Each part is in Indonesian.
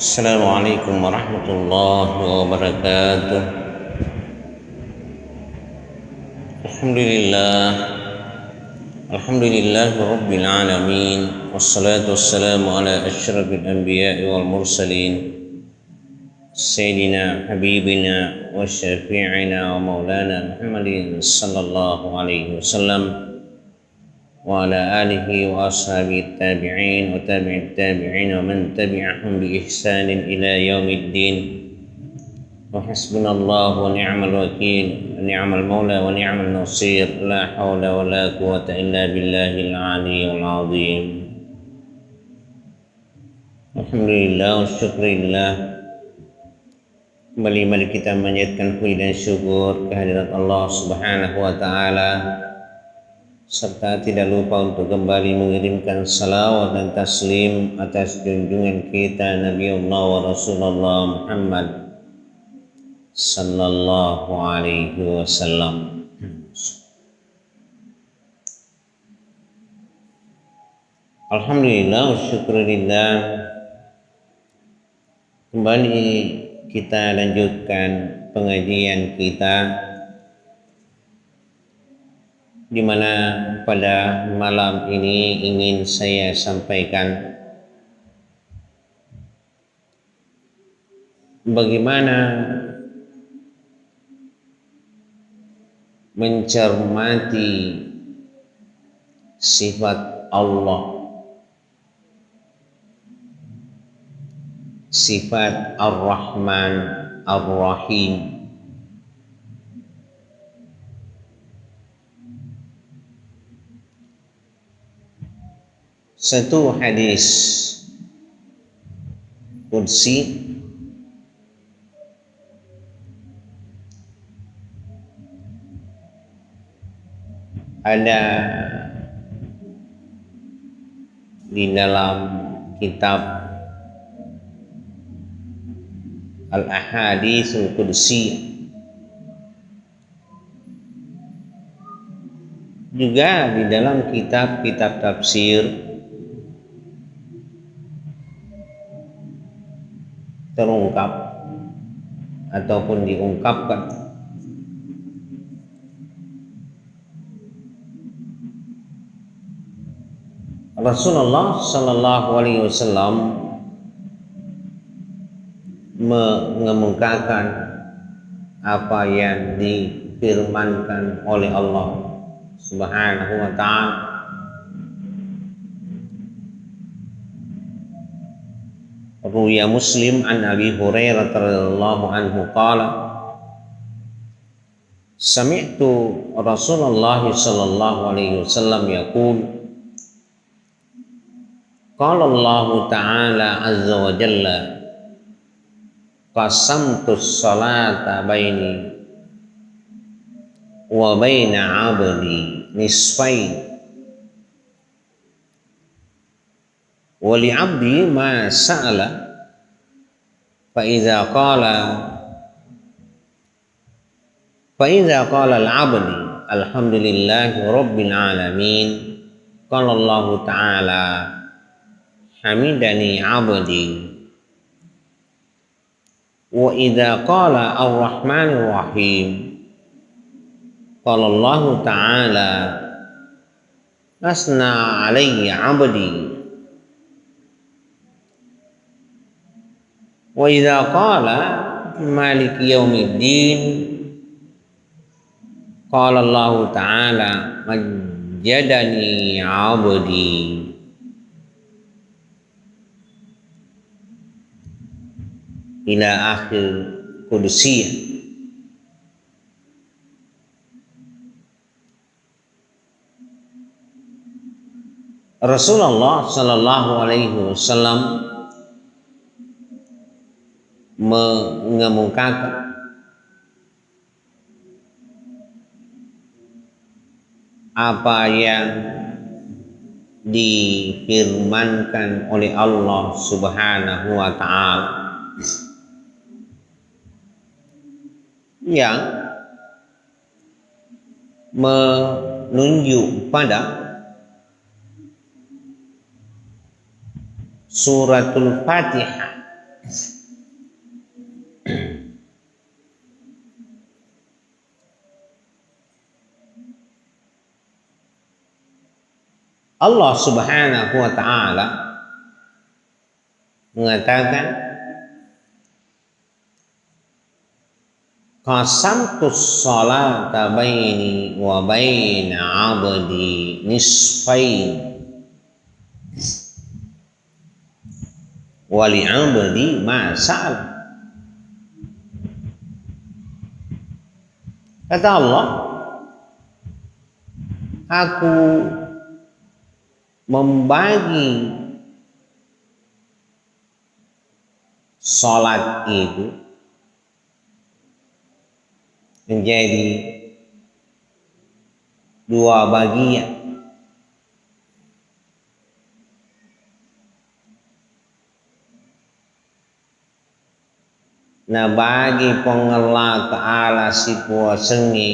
Assalamualaikum warahmatullahi wabarakatuh. Alhamdulillah, alhamdulillah rabbil alamin. Wassalatu wassalamu ala asyrafil anbiya'i wal mursalin Sayyidina habibina wa syafi'ina wa maulana Muhammadin sallallahu alaihi wasallam wa ala alihi wa ashabihi tabi'in wa tabi'it tabi'in wa man tabi'ahum bi ihsanin ila yaumiddin. Wa hasbunallahu wa ni'mal wakil, wa ni'mal maula wa ni'mal nasir, la hawla wa la quwwata illa billahil aliyyil azim. Alhamdulillah wa syukrillah. Kembali mari kita menjadikan puji dan syukur kehadirat Allah Subhanahu wa taala, serta tidak lupa untuk kembali mengirimkan salawat dan taslim atas junjungan kita Nabi Allah wa Rasulullah Muhammad sallallahu alaihi wasallam. Alhamdulillah wa syukurillah. Kembali kita lanjutkan pengajian kita, di mana pada malam ini ingin saya sampaikan bagaimana mencermati sifat Allah, sifat Ar-Rahman Ar-Rahim. Satu hadis qudsi ada di dalam kitab Al-Ahaditsul Qudsi, juga di dalam kitab-kitab tafsir terungkap ataupun diungkapkan Rasulullah sallallahu alaihi wasallam mengemukakan apa yang difirmankan oleh Allah Subhanahu wa ta'ala. Ruya Muslim an Abi Hurairah radhiyallahu anhu qala sami'tu Rasulullah sallallahu alaihi wasallam yaqul qala Allah ta'ala azza wa jalla qasamtus salata baini wa baina 'abdi nisfain wa li 'abdi ma sa'ala fa idza qala al-'abdi alhamdulillahi rabbil alamin qala Allah ta'ala hamidani 'abdi wa idza qala ar-rahmanir rahim qala Allah ta'ala asna 'alayya 'abdi wa idza qala maliki yaumiddin qala Allah ta'ala majjadani 'abdi ila akhir qudsi. Rasulullah sallallahu alaihi wasallam mengemukakan apa yang difirmankan oleh Allah Subhanahu wa ta'ala, yang menunjuk pada suratul Fatihah Allah Subhanahu wa taala mengatakan qasamtus sholata baini wa baina 'abdi nisfain wa li 'abdi ma sa'al. Kata Allah, aku membagi sholat itu menjadi dua bagian. Nah, bagi pengelah ta'ala si puasengi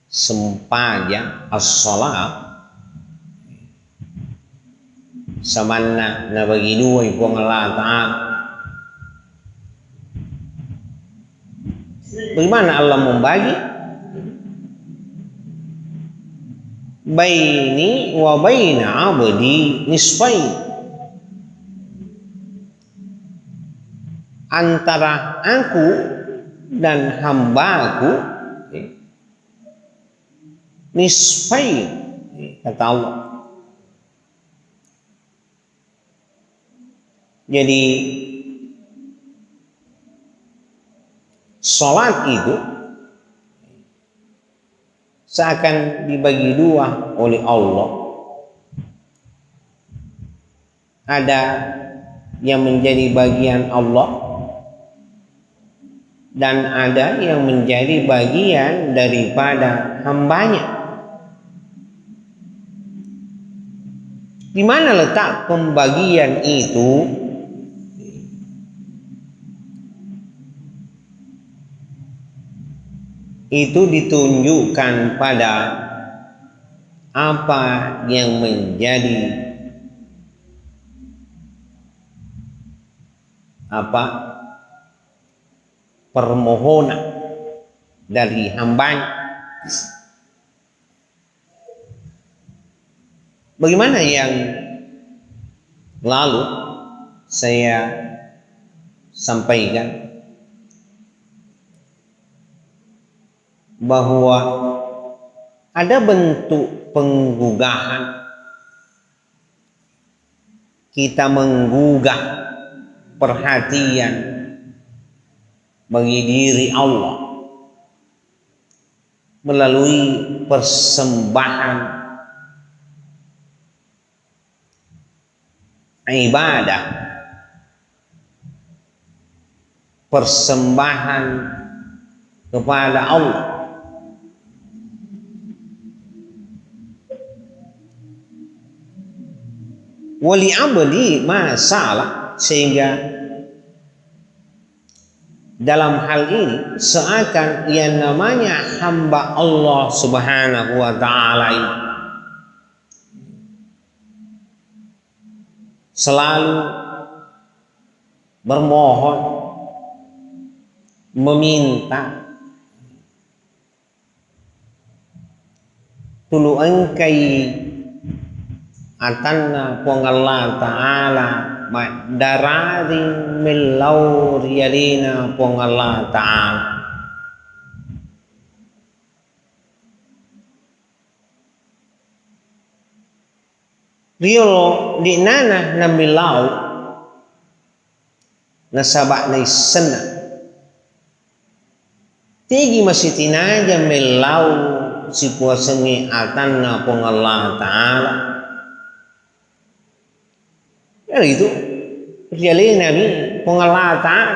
sempaja as-sholat samana na bagi dua pengelah ta'ala. Bagaimana Allah membagi? Baini wa baina 'abdi nisfain, antara aku dan hambaku nisfain, kata Allah. Jadi sholat itu seakan dibagi dua oleh Allah. Ada yang menjadi bagian Allah dan ada yang menjadi bagian daripada hambanya. Di mana letak pembagian itu? Itu ditunjukkan pada apa yang menjadi permohonan dari hambanya. Bagaimana yang lalu saya sampaikan bahwa ada bentuk penggugahan, kita menggugah perhatian bagi diri Allah melalui persembahan ibadah, persembahan kepada Allah. Wali abdi masalah, sehingga dalam hal ini seakan yang namanya hamba Allah Subhanahu wa taala ini selalu bermohon, meminta, tulu engkai atanna Allah ta'ala dararing millaur yalina Allah ta'ala. Riolo di nana na milau nasabak na isena tigi masih tinaja milau si puasengi atanna Allah ta'ala. Ya itu terjalin Nabi pengelatan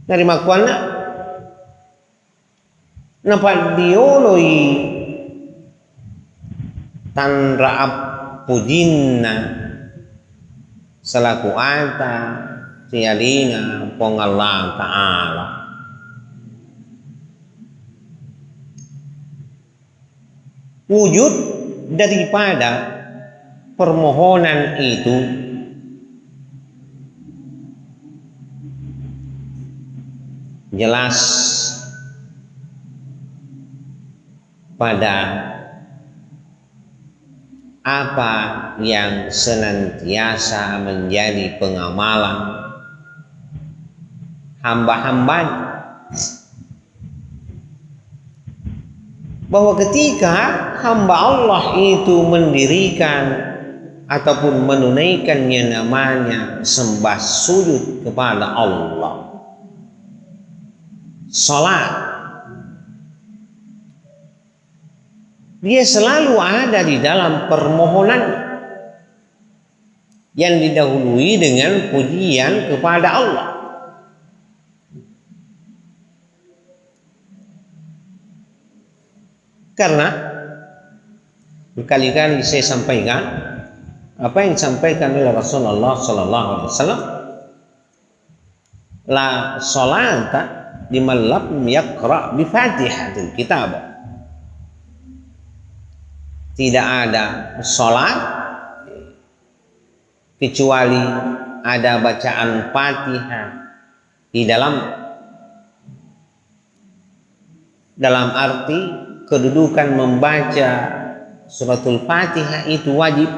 dari makuana napa dioloi tan raab pujinna selaku anta tialina pengelah ta'ala. Wujud daripada permohonan itu jelas pada apa yang senantiasa menjadi pengamalan hamba-hambanya, bahwa ketika hamba Allah itu mendirikan ataupun menunaikan yang namanya sembah sujud kepada Allah, salat, dia selalu ada di dalam permohonan yang didahului dengan pujian kepada Allah. Karena berkali-kali saya sampaikan apa yang disampaikan oleh Rasulullah Sallallahu Alaihi Wasallam, la salata liman lam yaqra bi Fatihatil Kitab. Tidak ada salat kecuali ada bacaan Fatihah di dalam arti kedudukan membaca suratul Fatihah itu wajib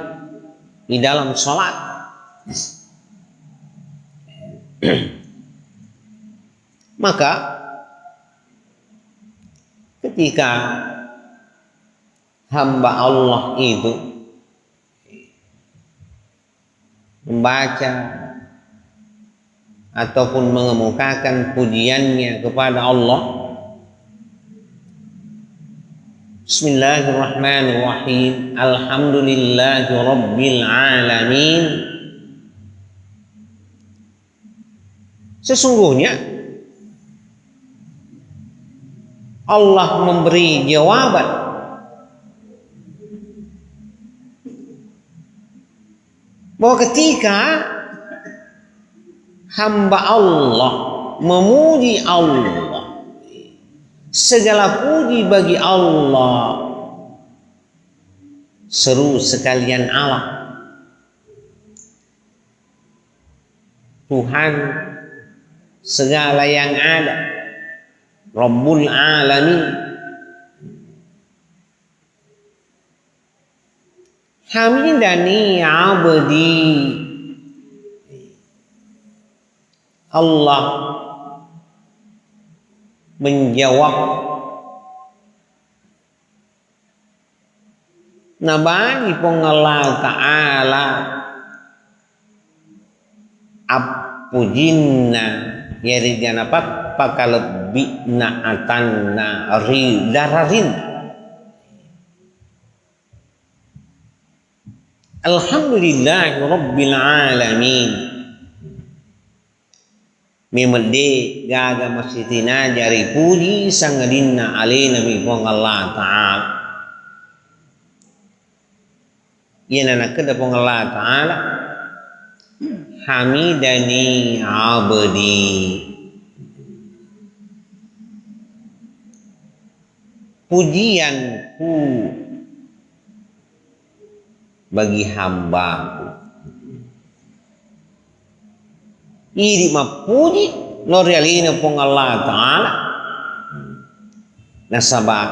di dalam salat. Maka ketika hamba Allah itu membaca ataupun mengemukakan pujiannya kepada Allah, Bismillahirrahmanirrahim, Alhamdulillahi Rabbil Alamin, sesungguhnya Allah memberi jawaban bahwa ketika hamba Allah memuji Allah, segala puji bagi Allah, seru sekalian alam, Tuhan segala yang ada, Rabbul Alamin. Hamidani abdi, Allah menjawab nabani pengala ta'ala apujinna yaridana pakalebina atanna ridararin. Alhamdulillahi Rabbil Alamin. Mimede gaga masjitina jari puji sangadinna alena mipong Allah Ta'ala. Yana nakeda pong Allah Ta'ala. Hamidani abdi, pujianku bagi hambaku. Iri mapuji norialina pong Allah Ta'ala nasabah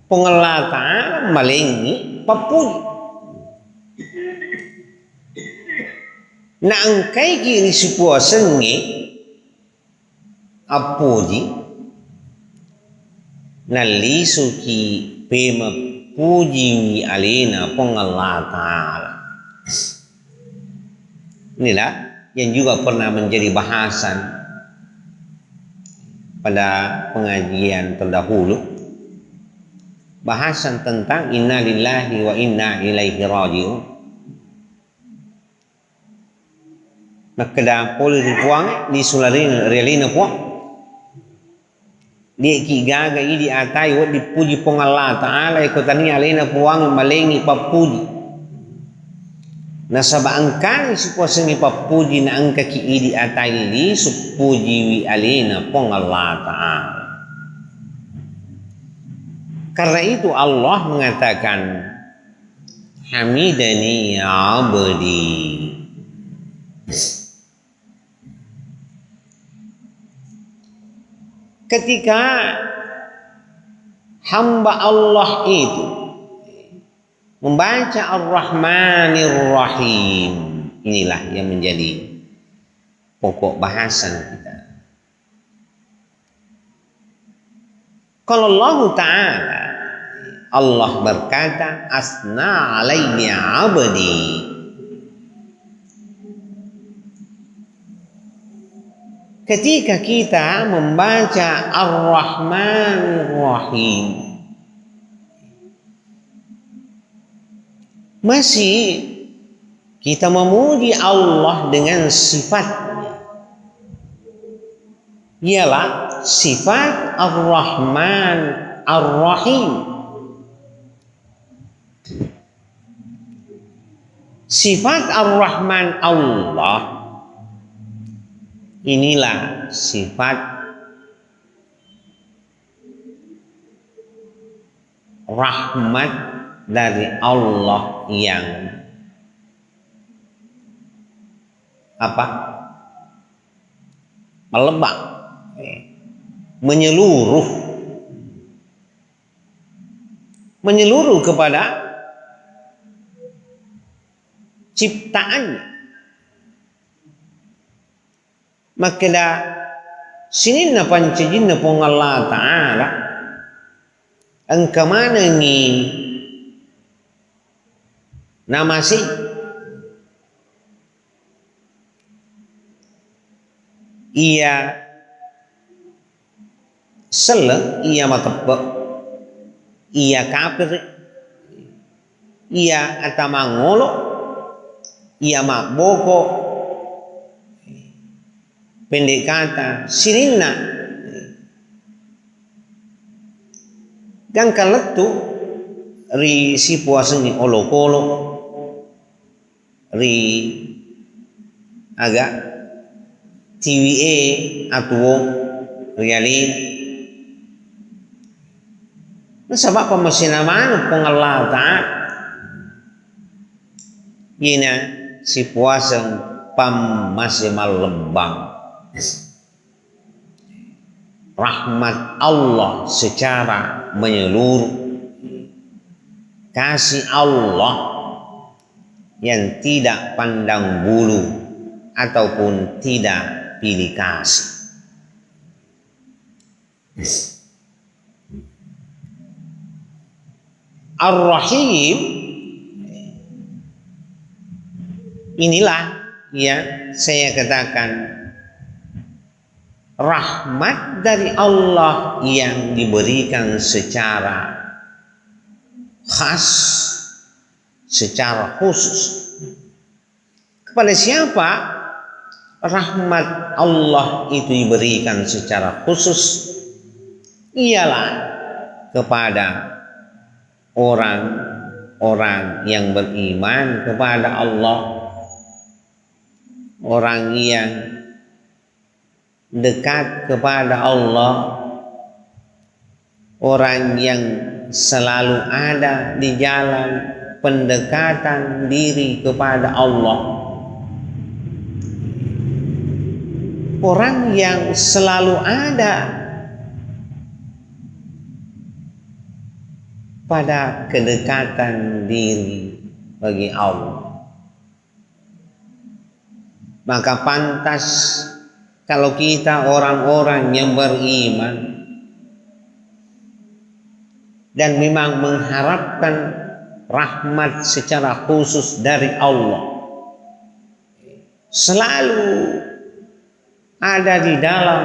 pong Allah Ta'ala malengi papuji na angkay kiri sebuah sengi apuji nalisuki pema puji alina pong Allah Ta'ala. Inilah yang juga pernah menjadi bahasan pada pengajian terdahulu, bahasan tentang inna lillahi wa inna ilaihi raji'un. Nakeda poli ripuang di sularin realina puang dia ki gaga idi atai wa dipuji pong Allah Ta'ala ikutani alena puang malengi papuji nasaba angkani supuasangi papuji na angka ki idi atai li supuji wi alena pong Allah Ta'ala. Karena itu Allah mengatakan hamidani abdi, ketika hamba Allah itu membaca Ar-Rahmanir Rahim, inilah yang menjadi pokok bahasan kita. Kalau Allah Ta'ala, Allah berkata, asna alayya abdi. Ketika kita membaca Ar-Rahmanir Rahim, masih kita memuji Allah dengan sifatnya, ialah sifat Ar-Rahman Ar-Rahim. Sifat Ar-Rahman Allah, inilah sifat rahmat dari Allah yang melebak, menyeluruh kepada ciptaannya. Maka dah sini pancajinna pong Allah Ta'ala engkau mana ni nama si ia sele, ia matebak, ia kafir, ia atamangolo, ia maboko, pendek kata sirina dan kaletu ri si puasani olokolo ri agak TVA atau realin nasabak pamasinaman pong Allah Ta'ala ina si puasang pamasimal lembang rahmat Allah secara menyeluruh, kasih Allah yang tidak pandang bulu ataupun tidak pilih kasih. Ar-Rahim, inilah yang saya katakan rahmat dari Allah yang diberikan secara khas, secara khusus. Kepada siapa rahmat Allah itu diberikan secara khusus? Ialah kepada orang-orang yang beriman kepada Allah, orang yang dekat kepada Allah, orang yang selalu ada di jalan pendekatan diri kepada Allah, orang yang selalu ada pada kedekatan diri bagi Allah. Maka pantas kalau kita orang-orang yang beriman dan memang mengharapkan rahmat secara khusus dari Allah, selalu ada di dalam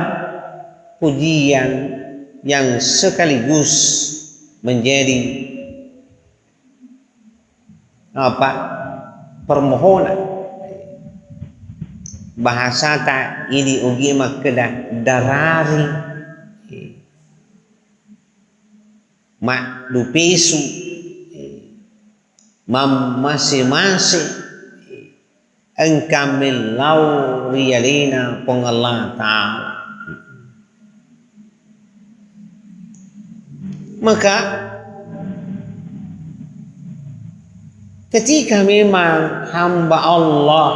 pujian yang sekaligus menjadi permohonan. Bahasa tak ini ugi makedah darari mak dupesu masing-masing engkamil lau riyalina pong Allah Ta'ala. Maka ketika memang hamba Allah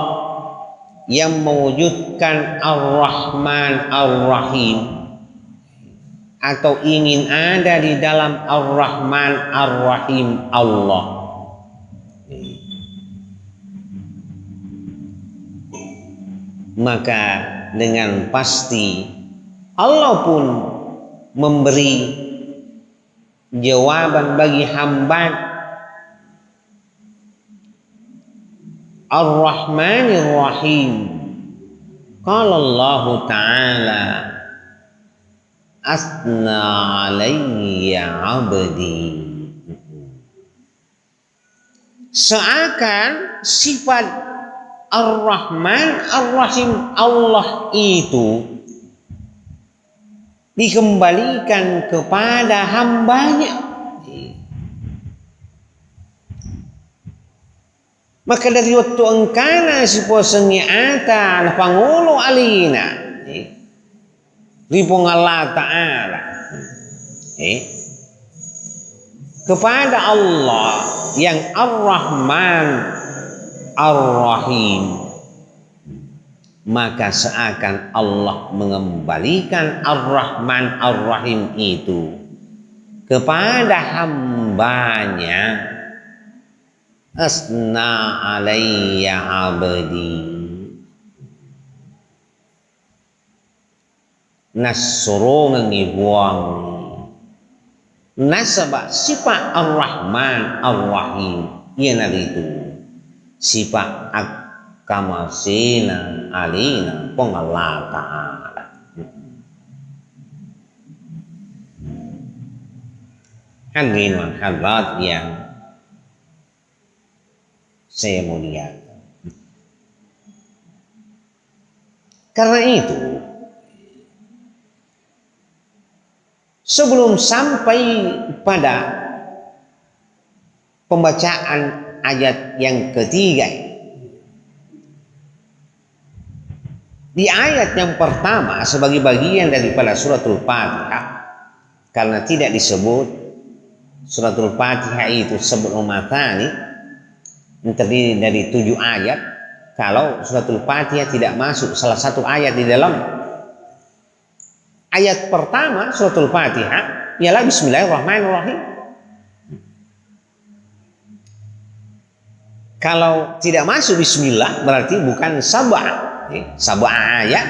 yang mewujudkan Ar-Rahman Ar-Rahim, atau ingin ada di dalam Ar-Rahman Ar-Rahim Allah. Maka dengan pasti Allah pun memberi jawaban bagi hamba. Ar-Rahmanir Rahim. Qala Allah Ta'ala asna alayya abdi. Seakan sifat Ar-Rahman Ar-Rahim Allah itu dikembalikan kepada hambanya. Maka dari waktu engkana si posengi ata pangulu alina ripong Allah Ta'ala kepada Allah yang Ar-Rahman Ar-Rahim, maka seakan Allah mengembalikan Ar-Rahman Ar-Rahim itu kepada hambanya. Asna alayya abdi. Nasro ngibuang nasabak sifat Ar-Rahman Ar-Rahim iana itu sifat akamasina alina pong Allah Ta'ala. Hadirin wa hadirat yang saya muliakan. Karena itu sebelum sampai pada pembacaan ayat yang ketiga, di ayat yang pertama sebagai bagian daripada suratul Fatihah, karena tidak disebut suratul Fatihah itu sebelum matani terdiri dari 7 ayat. Kalau suratul Fatihah tidak masuk salah satu ayat di dalam ayat pertama suratul Fatihah ialah Bismillahirrahmanirrahim. Kalau tidak masuk Bismillah berarti bukan sab'a ayat,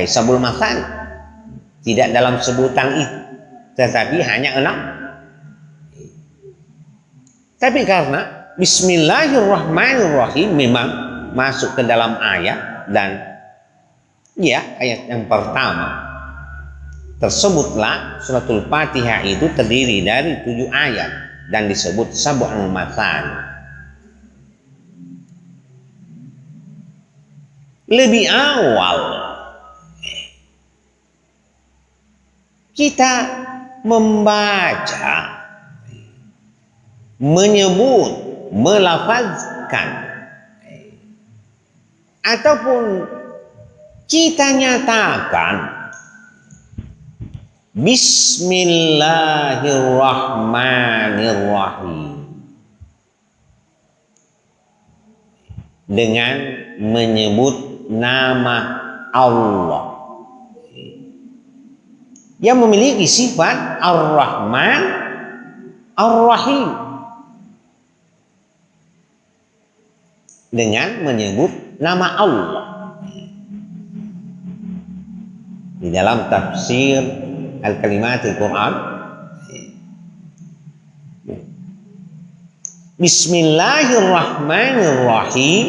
sabul matani, tidak dalam sebutan itu, tetapi hanya 6. Tapi karena Bismillahirrahmanirrahim memang masuk ke dalam ayat, dan ya ayat yang pertama tersebutlah suratul Fatihah itu terdiri dari 7 ayat dan disebut sab'ul matani. Lebih awal kita membaca, menyebut, melafazkan ataupun kita nyatakan Bismillahirrahmanirrahim dengan menyebut nama Allah yang memiliki sifat Ar-Rahman Ar-Rahim, dengan menyebut nama Allah. Di dalam tafsir Al-Kalimatul Quran, Bismillahirrahmanirrahim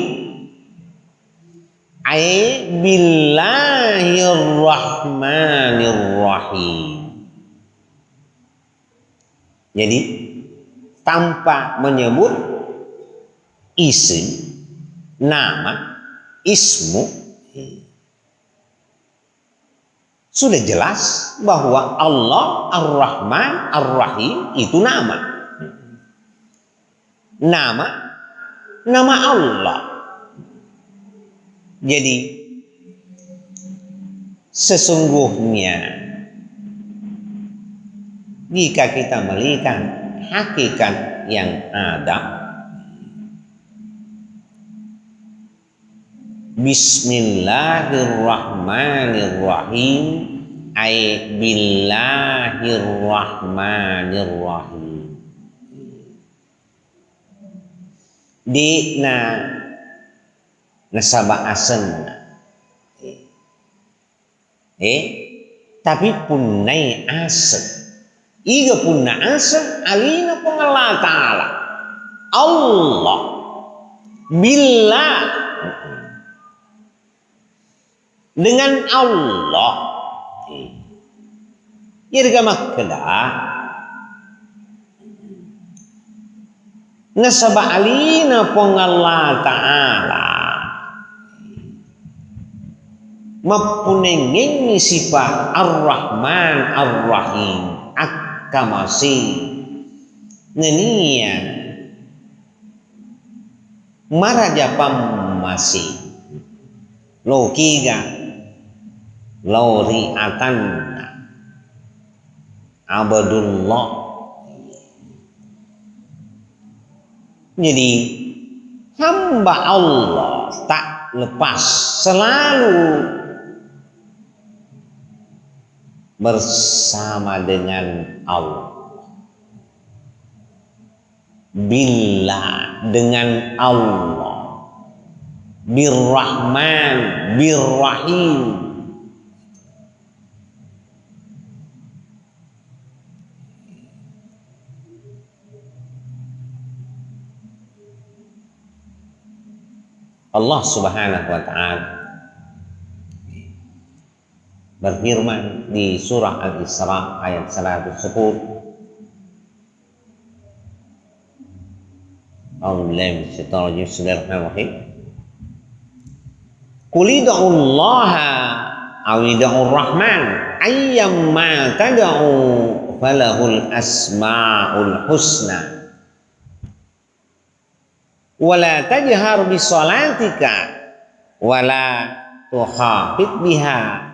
ay billahirrahmanirrahim. Jadi tanpa menyebut isim, nama, ismu, sudah jelas bahwa Allah Ar-Rahman Ar-Rahim itu nama Allah. Jadi sesungguhnya jika kita melihat hakikat yang ada, Bismillahirrahmanirrahim ay billahirrahmanirrahim. Di nasaba asen tapi punnai asen iga punna asen alina pun Allah Ta'ala Allah billah dengan Allah irga makkedah nasaba alina pun Allah Ta'ala mapunengeng sifat Ar-Rahman Ar-Rahim akamasi ngenia marajapam masih lokiga lauriatan abadullah. Jadi hamba Allah tak lepas selalu bersama dengan Allah. Billah dengan Allah, birrahman birrahim. Allah Subhanahu wa Ta'ala berfirman di surah Al-Isra ayat 110. A'udzubillahi minasyaitonir rajim. Bismillahirrahmanirrahim. Qul ud'ullaha aw ud'ur rahman ayyamma tad'u falahul asmaul husna wala tajhar bi shalatika wala tukhafit biha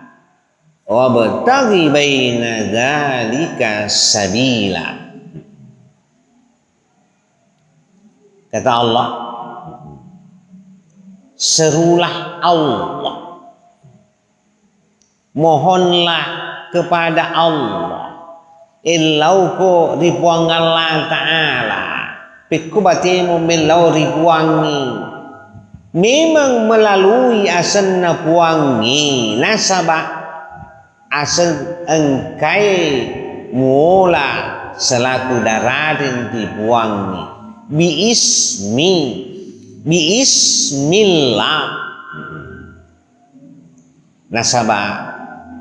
wabtaghi baina dzalika sabila. Kata Allah, serulah Allah, mohonlah kepada Allah, illauko ribuang Allah Ta'ala, pikubatimu milau ribuangi, memang melalui asenna puangi, nasabah asen engkai mula selaku dararin dibuangi. Biismillah nasabah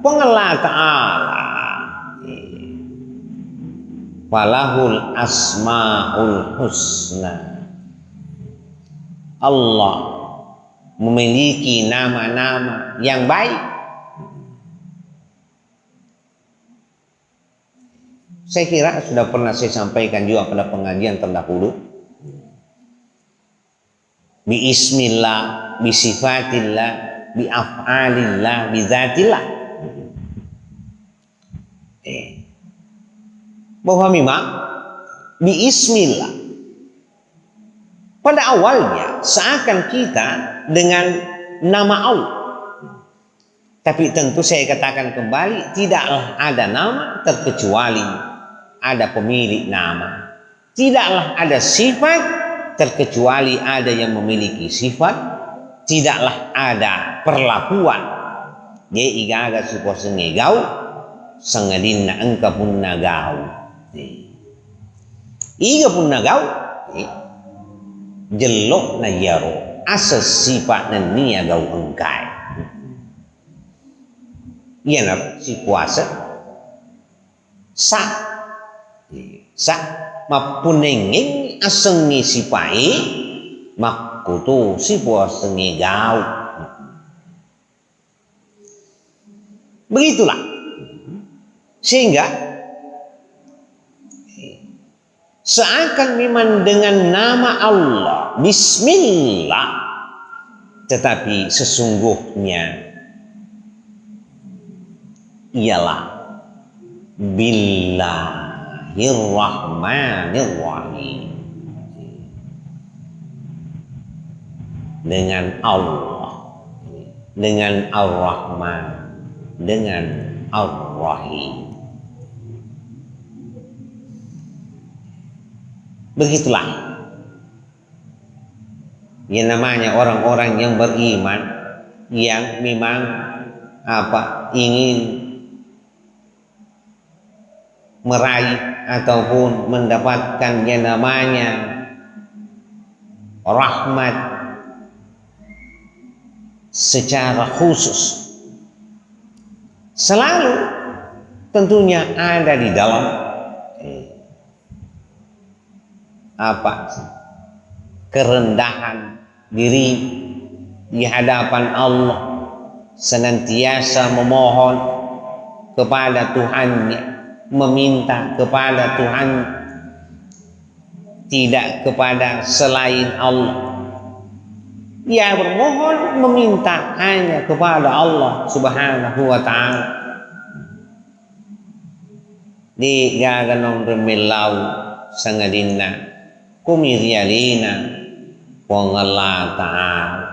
pengelah Ta'ala falahul asmaul husna. Allah memiliki nama-nama yang baik. Saya kira sudah pernah saya sampaikan juga pada pengajian terdahulu. Biismillah, bisifatillah, biaf'alillah, bizatillah. Bahwa memang biismillah pada awalnya seakan kita dengan nama Allah. Tapi tentu saya katakan kembali, tidaklah ada nama terkecuali ada pemilik nama. Tidaklah ada sifat terkecuali ada yang memiliki sifat. Tidaklah ada perlakuan dia igaga supo sengegau sengadinna engka pun nagau iga pun nagau jelok na yaro asas sifat na niya gau engkai yana si puasa sa mapunengeng asengi sipai makutu si puasengi gau. Begitulah sehingga seakan memang dengan nama Allah Bismillah, tetapi sesungguhnya ialah Billahirrahmanirrahim, dengan Allah, dengan Ar-Rahman, dengan Ar-Rahim. rahim. Begitulah yang namanya orang-orang yang beriman, yang memang ingin meraih ataupun mendapatkan yang namanya rahmat secara khusus, selalu tentunya ada di dalam kerendahan diri di hadapan Allah, senantiasa memohon kepada Tuhannya, meminta kepada Tuhan, tidak kepada selain Allah. Dia bermohon meminta hanya kepada Allah Subhanahu wa ta'ala. Di gaganong remilau sangadina kumirialina wa Allah ta'ala.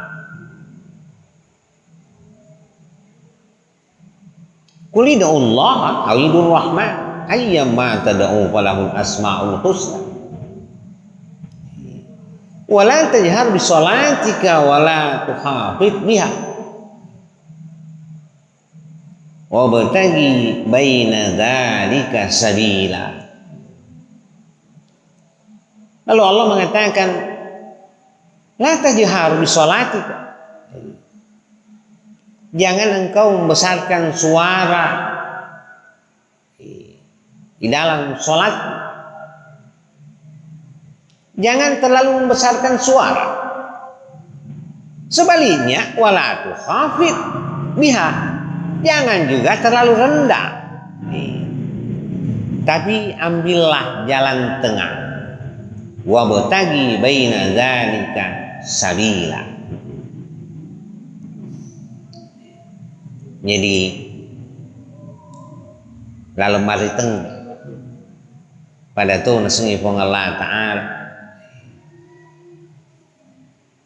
Qul ud'u Allah aw ud'u Rahman ayyamma tad'u falahul asmaul husna. Wa la tajhar bi shalatika wa la tukhafit biha. Wa bataghi baina dzalika sabila. Lalu Allah mengatakan, la tajhar bi shalatika. Jangan engkau membesarkan suara di dalam sholat. Jangan terlalu membesarkan suara. Sebaliknya, wala tukhafit biha. Jangan juga terlalu rendah. Tapi ambillah jalan tengah. Wabtaghi baina dzalika sabila. Jadi lalu mari tengah pada tu nasengi pong Allah Ta'ala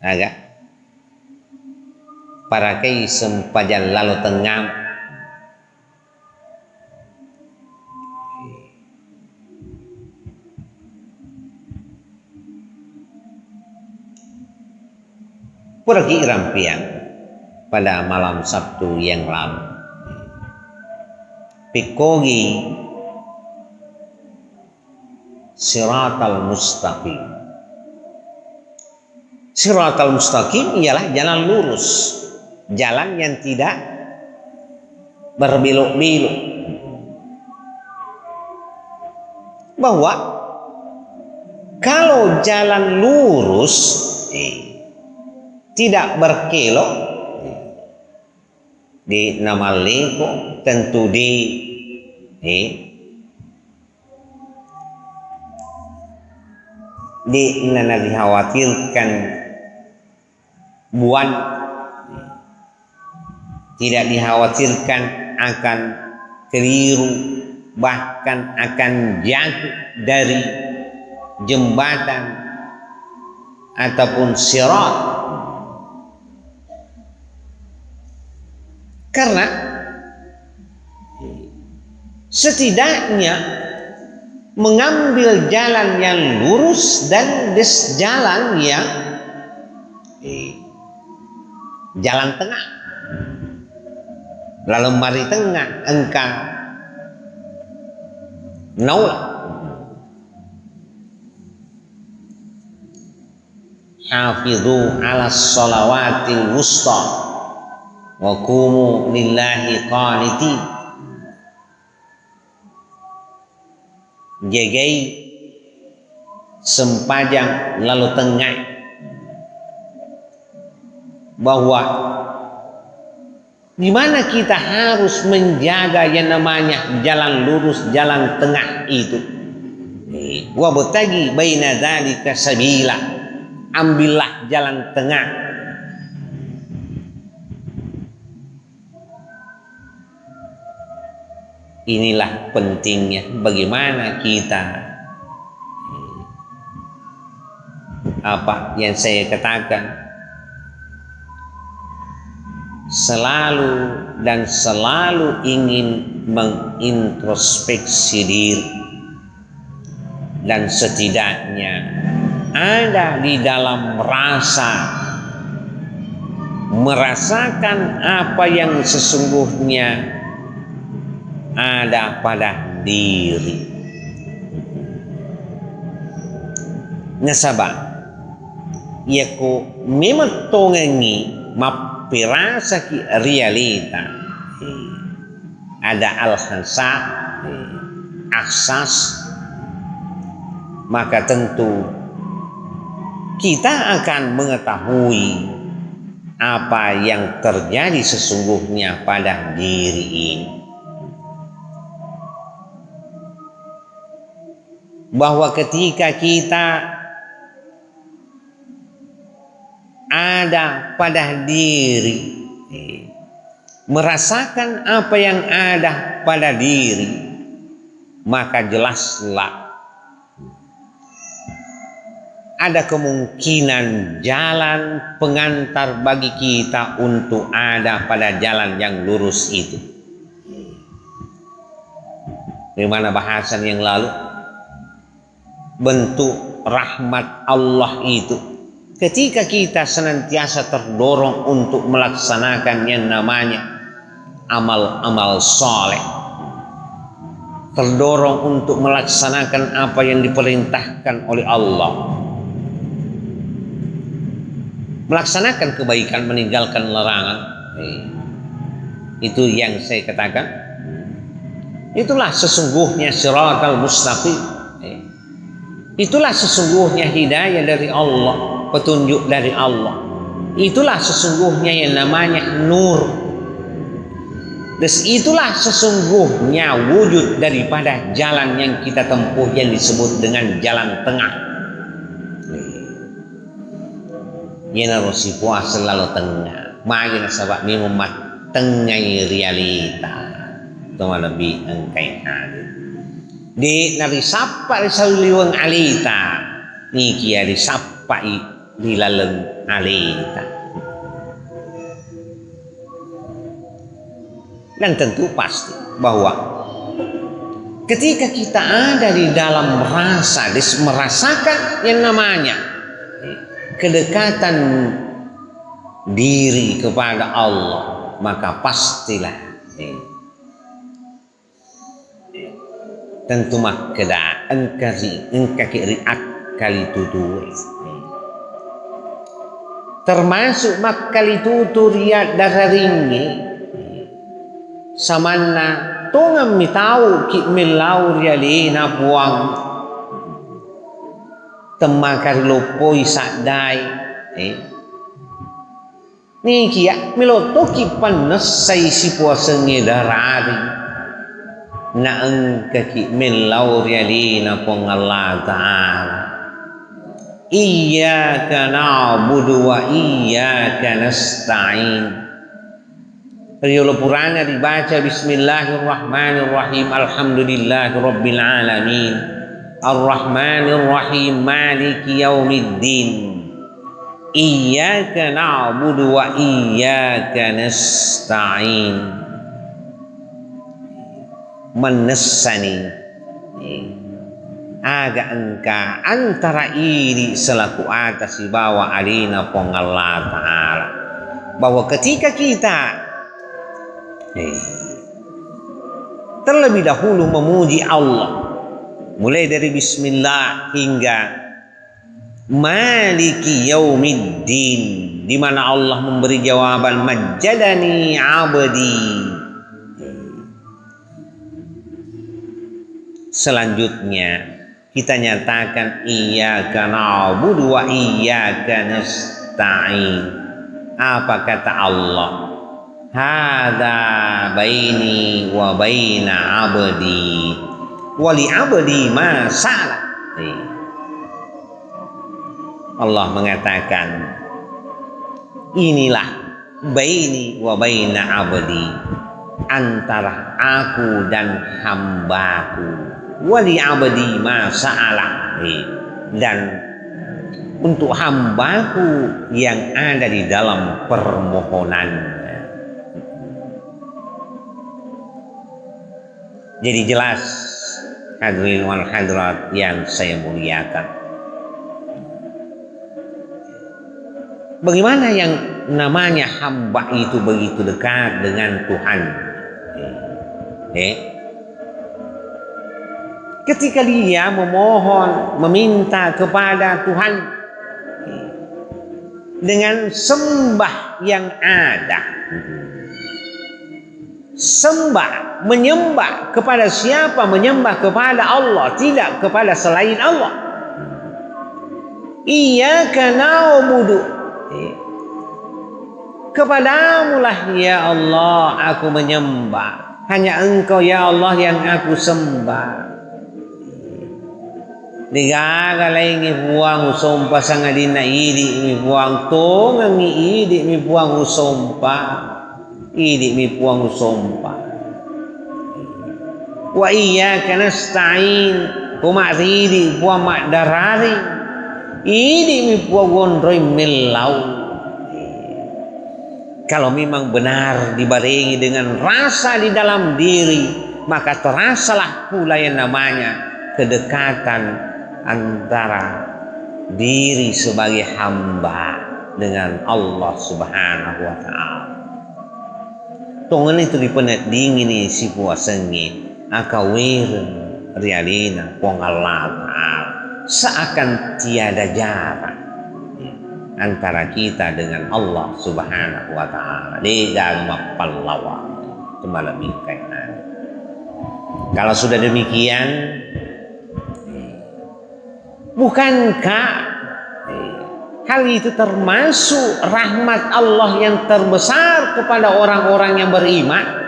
agak para kay sempajan lalu tengah pergi rampian pada malam Sabtu yang lalu. Pikogi siratal mustaqim. Siratal mustaqim ialah jalan lurus, jalan yang tidak berbelok-belok. Bahwa kalau jalan lurus tidak berkelok, di nama lingko tentu nana dikhawatirkan buan, tidak dikhawatirkan akan keliru, bahkan akan jatuh dari jembatan ataupun sirat. Karena setidaknya mengambil jalan yang lurus dan jalan yang jalan tengah. Lalu mari tengah engkau nolak. Hafidhu ala shalawatil wusta wa qumu lillahi qanitin. Jagai sempajang lalu tengah, bahwa di mana kita harus menjaga yang namanya jalan lurus, jalan tengah itu. Wa bataghi baina dzalika sabila. Ambillah jalan tengah. Inilah pentingnya bagaimana kita apa yang saya katakan, selalu dan selalu ingin mengintrospeksi diri, dan setidaknya ada di dalam rasa merasakan apa yang sesungguhnya ada pada diri. Nasabah yaku memetongengi mapirasa ki realita ada al-hasa aksas, maka tentu kita akan mengetahui apa yang terjadi sesungguhnya pada diri ini. Bahwa ketika kita ada pada diri, merasakan apa yang ada pada diri, maka jelaslah ada kemungkinan jalan pengantar bagi kita untuk ada pada jalan yang lurus itu. Bagaimana bahasan yang lalu? Bentuk rahmat Allah itu ketika kita senantiasa terdorong untuk melaksanakan yang namanya amal-amal soleh, terdorong untuk melaksanakan apa yang diperintahkan oleh Allah, melaksanakan kebaikan, meninggalkan larangan. Itu yang saya katakan, itulah sesungguhnya siratal mustaqim. Itulah sesungguhnya hidayah dari Allah, petunjuk dari Allah. Itulah sesungguhnya yang namanya nur. Dan itulah sesungguhnya wujud daripada jalan yang kita tempuh yang disebut dengan jalan tengah. Yana rosi puasa selalu tengah. Magi nasabak mimumat tengah realita. Tuma lebih engkai hadir. Di narisapa risauliwang alita. Niki ya risapa di laleng alita. Dan tentu pasti bahwa ketika kita ada di dalam rasa, merasakan yang namanya kedekatan diri kepada Allah, maka pastilah tentu makda engkaki riak kali tutur, termasuk makkali tutur riak dararingi samana tongam mitau ki milau rialina buang temakar lopoi sadai niki ya milotoki panas sai si puasa ngedarari na engkaki milau rialina pong Allah Ta'ala. Iyyaka na'budu wa iyyaka nasta'in. Periode Purana dibaca Bismillahirrahmanirrahim. Alhamdulillahi Rabbil Alamin. Ar-Rahmanirrahim. Maliki yaumiddin. Iyyaka na'budu wa iyyaka nasta'in. Menesani aga engka antara ini selaku atas di bawah alina pong Allah Ta'ala, bahwa ketika kita terlebih dahulu memuji Allah mulai dari bismillah hingga maliki yaumiddin, di mana Allah memberi jawaban majjadani abdi. Selanjutnya kita nyatakan iyyaka na'budu wa iyyaka nasta'in. Apa kata Allah? Hadza baini wa baina abdi wa li abdi ma sa'ala. Allah mengatakan inilah baini wa baina abdi, antara aku dan hambaku. Wali abdi ma sa'ala, dan untuk hambaku yang ada di dalam permohonannya. Jadi jelas hadirin wal hadirat yang saya muliakan, bagaimana yang namanya hamba itu begitu dekat dengan Tuhan. Ketika dia memohon, meminta kepada Tuhan dengan sembah yang ada, sembah, menyembah kepada siapa? Menyembah kepada Allah, tidak kepada selain Allah. Iyyaka na'budu, kepadamulah ya Allah aku menyembah, hanya Engkau ya Allah yang aku sembah. Digaga lain buang usompa sangadina idi mi buang tongang mi idi mi buang usompa idi mi buang usompa. Wa iyyaka nasta'in kuma idi buang mak darari idi mi buang gondroi melau. Kalau memang benar dibarengi dengan rasa di dalam diri, maka terasalah pula yang namanya kedekatan antara diri sebagai hamba dengan Allah Subhanahu wa Ta'ala. Tongan itu dipenet dingin si puasengi akawir rialina pong Allah Ta'ala, seakan tiada jarak antara kita dengan Allah Subhanahu wa Ta'ala. Degang mapallawa temalamikai. Kalau sudah demikian, bukankah hal itu termasuk rahmat Allah yang terbesar kepada orang-orang yang beriman?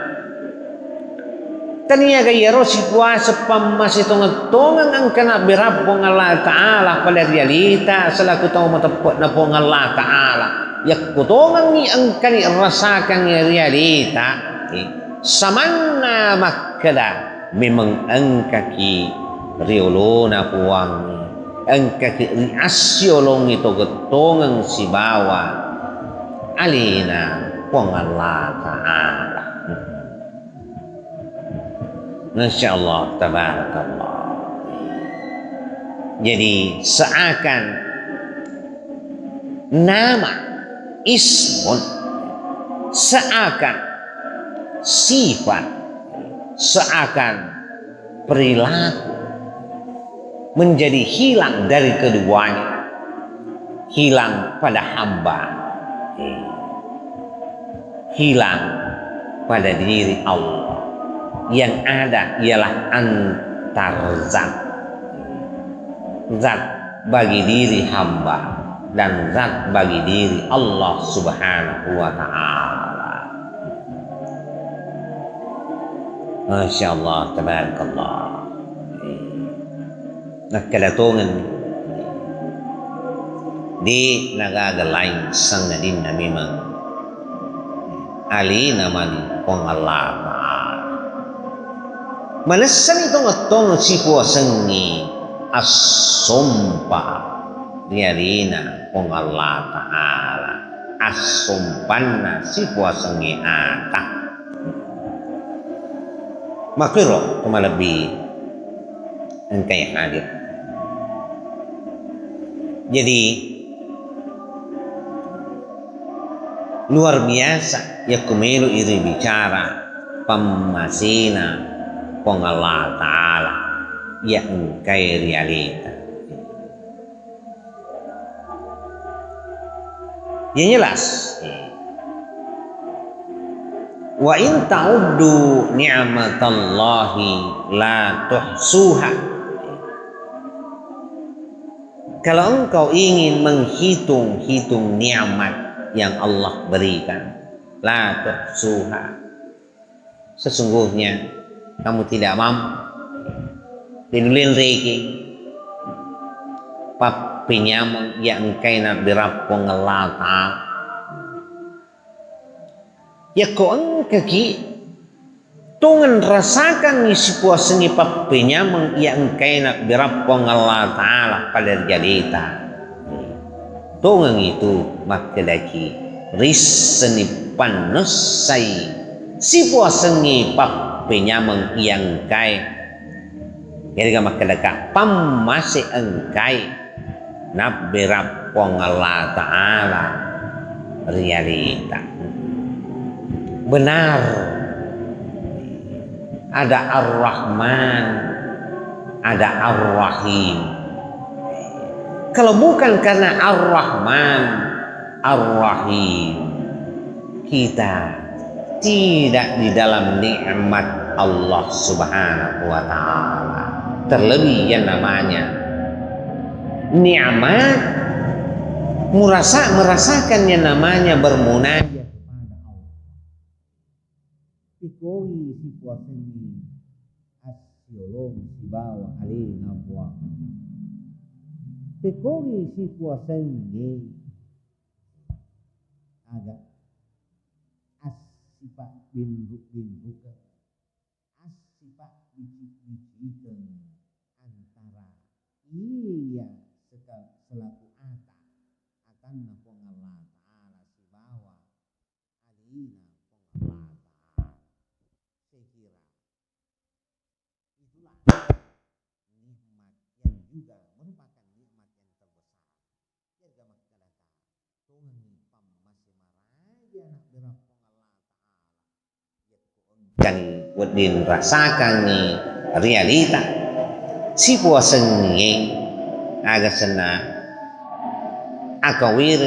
Tania gaya rosi puasa masih tongan ang kena berapong Allah Ta'ala pada realita selaku tahu matapot na pong Allah Ta'ala yak kutongan ni ang kani rasakan ni realita samanna makkada memang ang kaki riolo na puang ang kaki asyolong ito getongang si bawa alina pong Allah Ta'ala. Masya Allah, tabarakallah. Jadi seakan nama ismun, seakan sifat, seakan perilaku menjadi hilang dari keduanya, hilang pada hamba, hilang pada diri Allah. Yang ada ialah antar zat bagi diri hamba dan zat bagi diri Allah Subhanahu wa Ta'ala. Masya Allah, tabarakallah. Nagkalatungan di nagagalain sang na din na memang ali naman kung Allah Ta'ala. Manasan itong atong si puwasangi asumpa diarina kung Allah Ta'ala asumpan na si puwasangi ata makiro kumalabi ang kay hadir. Jadi luar biasa ya kumelo iri bicara pamasina kung Allah Ta'ala yang kay realita. Yang jelas wa in ta'uddu ni'matallahi la tuhsuha. Kalau engkau ingin menghitung-hitung nikmat yang Allah berikan, la tuhsuha, sesungguhnya kamu tidak mampu dinulin reiki papinyamang yang kaina birapong Allah Ta'ala ya ko ang kaki tungan rasakan ni si puasangi papinyamang yang kaina birapong Allah Ta'ala pada jalita tungan itu makadaki risani panusay si puasangi penyameng yang kai jadi makedaka pam masih engkai nak berap pong Allah Ta'ala realita benar ada Ar-Rahman ada Ar-Rahim. Kalau bukan karena Ar-Rahman Ar-Rahim kita tidak di dalam nikmat Allah Subhanahu wa Ta'ala. Terlebih yang namanya nikmat merasakan yang namanya bermunajat kepada Allah. Pikoi si puasani asiolong si bawa alina buah. Pikoi si puasani agak sifat binduk sifat biji-bijikan antara iya selaku akan napong Allah Ta'ala si bawa alina pong Allah Ta'ala. Saya kira itulah nikmat yang juga merupakan nikmat yang terbesar. Jaga masyarakat tungan pam masih maraja nak berapa kan wadin rasakan ni realita si puasang ni aga sana akawir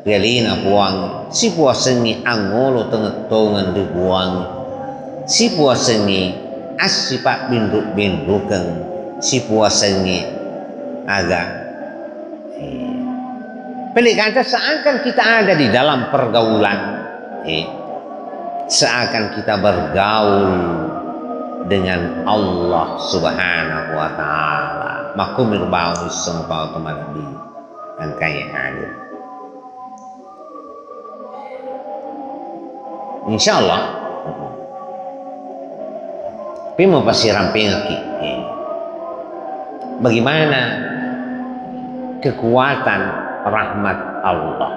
realina buang si puasang ni angolo tengetongan di buang si puasang ni asipak binduk-bindukan si puasang ni aga pelik kata seakan kita ada di dalam pergaulan seakan kita bergaul dengan Allah Subhanahu wa Ta'ala. Makumir bau sempau temanabi dan kaya hadir. Insyaallah pimo pasti ramping bagaimana kekuatan rahmat Allah.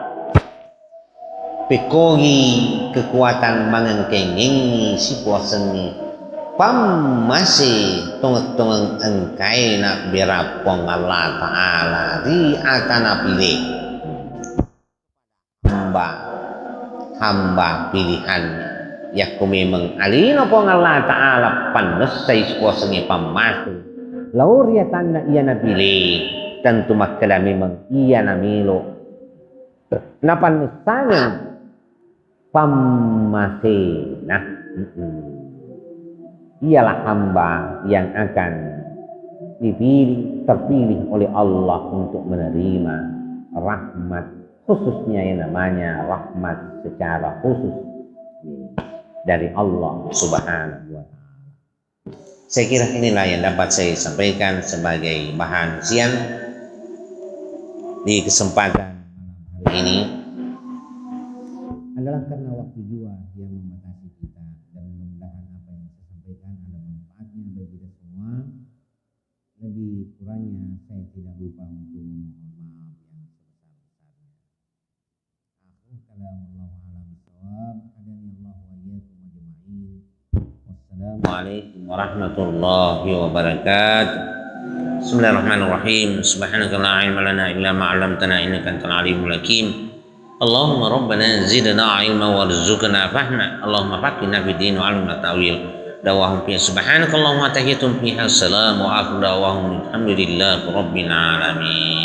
Pekogi kekuatan mangengkenging si puasang ni pam masih tong engkai nak berapong Allah Ta'ala ri akan pilih hamba pilihannya ya ku memang alina pong Allah Ta'ala panesai si puasang ni pam masih lau ria tanda ia na pilih tentu makala memang ia na milo napan misalnya pamasih ialah hamba yang akan terpilih oleh Allah untuk menerima rahmat khususnya yang namanya rahmat secara khusus dari Allah Subhanahu wa Ta'ala. Saya kira inilah yang dapat saya sampaikan sebagai bahan siang di kesempatan malam hari ini. Adalah karena waktu juga yang membatasi kita dan mudah-mudahan apa yang saya sampaikan ada manfaatnya bagi kita semua. Lebih kurangnya saya tidak lupa untuk memohon maaf yang sebesar-besarnya. Akhir kalam Allah alam bisawab. Hadani Allah wa iyyakum ajma'in. Wassalamualaikum warahmatullahi wabarakatuh. Bismillahirrahmanirrahim. Subhanaka la ilma lana illa ma 'allamtana innaka antal alimul hakim. Allahumma rabbana zidna ilma warzuqna fahma. Allahumma faqihna fid din wa 'allimna ta'wil. Dawahum fi subhanakallahumma tahiyatum fiha salam wa akhiru dawahum alhamdulillahi rabbil alamin.